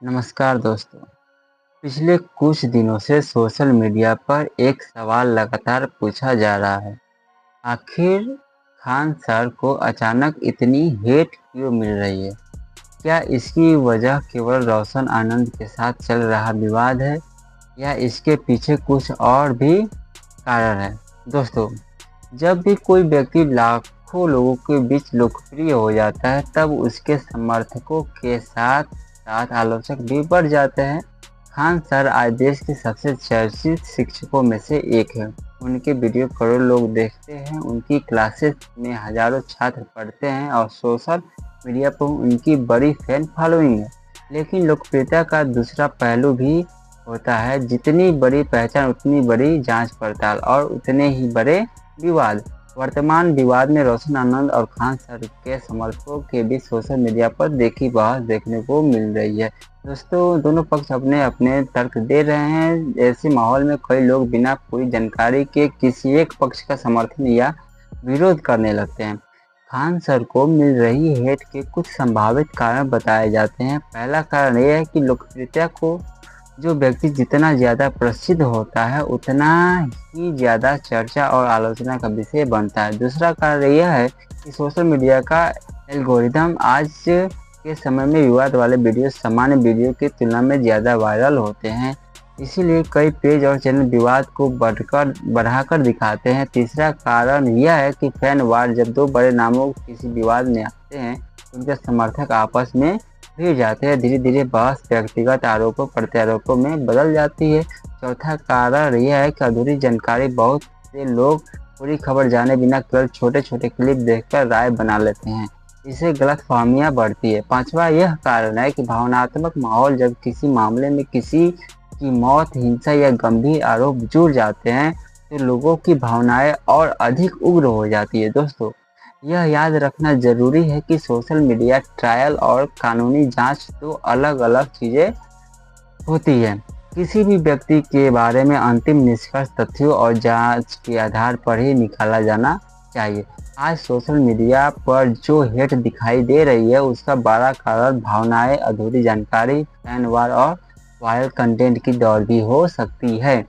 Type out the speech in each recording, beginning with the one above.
नमस्कार दोस्तों। पिछले कुछ दिनों से सोशल मीडिया पर एक सवाल लगातार पूछा जा रहा है। आखिर खान सर को अचानक इतनी हेट क्यों मिल रही है? क्या इसकी वजह केवल रोशन आनंद के साथ चल रहा विवाद है या इसके पीछे कुछ और भी कारण है? दोस्तों, जब भी कोई व्यक्ति लाखों लोगों के बीच लोकप्रिय हो जाता है, तब उसके समर्थकों के साथ साथ आलोचक भी बढ़ जाते हैं। खान सर आज देश के सबसे चर्चित शिक्षकों में से एक हैं। उनके वीडियो करोड़ लोग देखते हैं, उनकी क्लासेस में हजारों छात्र पढ़ते हैं और सोशल मीडिया पर उनकी बड़ी फैन फॉलोइंग है। लेकिन लोकप्रियता का दूसरा पहलू भी होता है। जितनी बड़ी पहचान उतनी बड़ी जांच पड़ताल और उतने ही बड़े विवाद। वर्तमान विवाद में रोशन आनंद और खान सर के समर्थकों के बीच सोशल मीडिया पर देखी बहस देखने को मिल रही है। दोस्तों, दोनों पक्ष अपने अपने तर्क दे रहे हैं। ऐसे माहौल में कई लोग बिना पूरी जानकारी के किसी एक पक्ष का समर्थन या विरोध करने लगते हैं। खान सर को मिल रही हेट के कुछ संभावित कारण बताए जाते हैं। पहला कारण यह है कि लोकप्रियता को जो व्यक्ति जितना ज़्यादा प्रसिद्ध होता है, उतना ही ज़्यादा चर्चा और आलोचना का विषय बनता है। दूसरा कारण यह है कि सोशल मीडिया का एल्गोरिदम आज के समय में विवाद वाले वीडियो सामान्य वीडियो की तुलना में ज़्यादा वायरल होते हैं। इसीलिए कई पेज और चैनल विवाद को बढ़ाकर दिखाते हैं। तीसरा कारण यह है कि फैन वार। जब दो बड़े नामों किसी विवाद में आते हैं, उनके समर्थक आपस में भिड़ जाते हैं। धीरे धीरे बहस व्यक्तिगत आरोपों प्रत्यारोपों में बदल जाती है। चौथा कारण यह है कि अधूरी जानकारी। बहुत से लोग पूरी खबर जाने बिना केवल छोटे छोटे क्लिप देखकर राय बना लेते हैं। इससे गलतफहमियां बढ़ती है। पांचवा यह कारण है कि भावनात्मक माहौल। जब किसी मामले में किसी की मौत, हिंसा या गंभीर आरोप जुड़ जाते हैं, तो लोगों की भावनाएं और अधिक उग्र हो जाती है। दोस्तों, यह याद रखना जरूरी है कि सोशल मीडिया ट्रायल और कानूनी जांच दो अलग अलग चीजें होती है। किसी भी व्यक्ति के बारे में अंतिम निष्कर्ष तथ्यों और जांच के आधार पर ही निकाला जाना चाहिए। आज सोशल मीडिया पर जो हेट दिखाई दे रही है, उसका बड़ा कारण भावनाएं, अधूरी जानकारी, फैन वार और वायरल कंटेंट की दौड़ भी हो सकती है।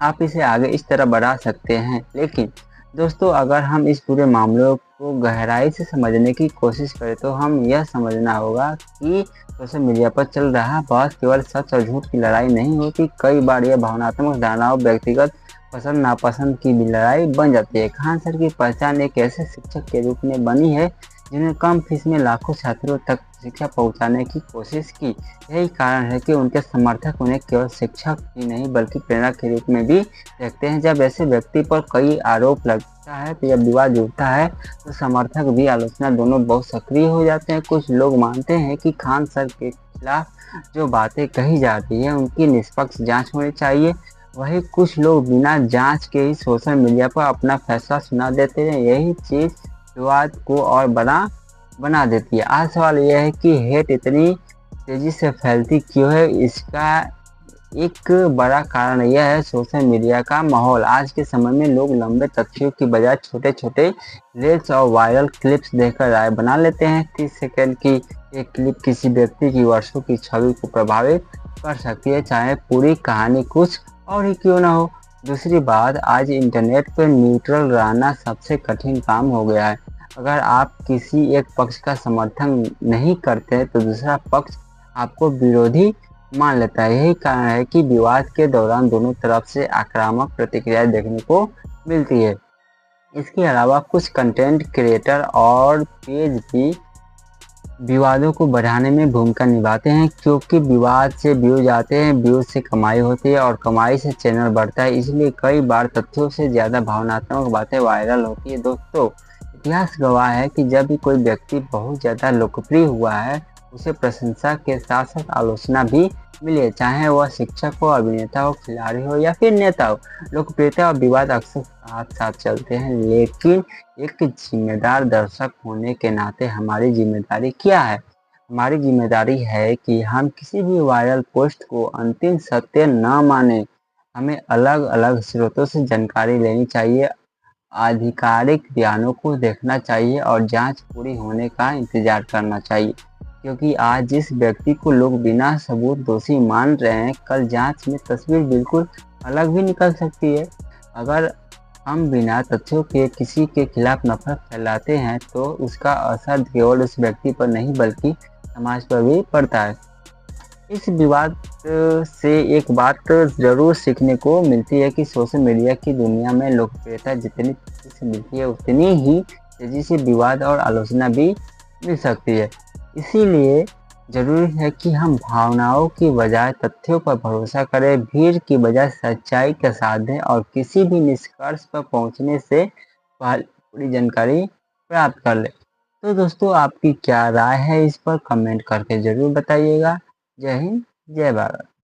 आप इसे आगे इस तरह बढ़ा सकते हैं। लेकिन दोस्तों, अगर हम इस पूरे मामले को गहराई से समझने की कोशिश करें, तो हम यह समझना होगा कि सोशल मीडिया पर चल रहा बहस केवल सच और झूठ की लड़ाई नहीं होती। कई बार यह भावनात्मक धारणाओं, व्यक्तिगत पसंद नापसंद की भी लड़ाई बन जाती है। खान सर की पहचान एक ऐसे शिक्षक के रूप में बनी है जिन्होंने कम फीस में लाखों छात्रों तक शिक्षा पहुंचाने की कोशिश की। यही कारण है कि उनके समर्थक उन्हें केवल शिक्षक ही नहीं बल्कि प्रेरणा के रूप में भी देखते हैं। जब ऐसे व्यक्ति पर कई आरोप लगता है, तो जब विवाद उठता है, तो समर्थक भी आलोचना दोनों बहुत सक्रिय हो जाते हैं। कुछ लोग मानते हैं कि खान सर के खिलाफ जो बातें कही जाती है, उनकी निष्पक्ष जांच होनी चाहिए। वही कुछ लोग बिना जांच के ही सोशल मीडिया पर अपना फैसला सुना देते हैं। यही चीज विवाद को और बड़ा बना देती है। आज सवाल यह है कि हेट इतनी तेजी से फैलती क्यों है? इसका एक बड़ा कारण यह है सोशल मीडिया का माहौल। आज के समय में लोग लंबे तथ्यों की बजाय छोटे छोटे रील्स और वायरल क्लिप्स देखकर राय बना लेते हैं। 30 सेकंड की एक क्लिप किसी व्यक्ति की वर्षों की छवि को प्रभावित कर सकती है, चाहे पूरी कहानी कुछ और ही क्यों ना हो। दूसरी बात, आज इंटरनेट पर न्यूट्रल रहना सबसे कठिन काम हो गया है। अगर आप किसी एक पक्ष का समर्थन नहीं करते हैं, तो दूसरा पक्ष आपको विरोधी मान लेता है। यही कारण है कि विवाद के दौरान दोनों तरफ से आक्रामक प्रतिक्रियाएं देखने को मिलती है। इसके अलावा कुछ कंटेंट क्रिएटर और पेज भी विवादों को बढ़ाने में भूमिका निभाते हैं, क्योंकि विवाद से व्यूज आते हैं, व्यूज से कमाई होती है और कमाई से चैनल बढ़ता है। इसलिए कई बार तथ्यों से ज्यादा भावनात्मक बातें वायरल होती है। दोस्तों, इतिहास गवाह है कि जब भी कोई व्यक्ति बहुत ज्यादा लोकप्रिय हुआ है, उसे प्रशंसा के साथ साथ आलोचना भी मिली है, चाहे वह शिक्षक हो, अभिनेता हो, खिलाड़ी हो या फिर नेता हो। लोकप्रियता और विवाद अक्सर साथ साथ चलते हैं, लेकिन एक जिम्मेदार दर्शक होने के नाते हमारी जिम्मेदारी क्या है? हमारी जिम्मेदारी है कि हम किसी भी वायरल पोस्ट को अंतिम सत्य न माने। हमें अलग अलग स्रोतों से जानकारी लेनी चाहिए, आधिकारिक बयानों को देखना चाहिए और जांच पूरी होने का इंतजार करना चाहिए। क्योंकि आज जिस व्यक्ति को लोग बिना सबूत दोषी मान रहे हैं, कल जांच में तस्वीर बिल्कुल अलग भी निकल सकती है। अगर हम बिना तथ्यों के किसी के खिलाफ नफरत फैलाते हैं तो उसका असर केवल उस व्यक्ति पर नहीं बल्कि समाज पर भी पड़ता है। इस विवाद से एक बात ज़रूर सीखने को मिलती है कि सोशल मीडिया की दुनिया में लोकप्रियता जितनी तेज़ी से मिलती है उतनी ही तेज़ी से विवाद और आलोचना भी मिल सकती है। इसीलिए ज़रूरी है कि हम भावनाओं की बजाय तथ्यों पर भरोसा करें, भीड़ की बजाय सच्चाई का साथ दें और किसी भी निष्कर्ष पर पहुंचने से पहले पूरी जानकारी प्राप्त कर लें। तो दोस्तों, आपकी क्या राय है इस पर कमेंट करके ज़रूर बताइएगा। जय हिंद, जय भारत।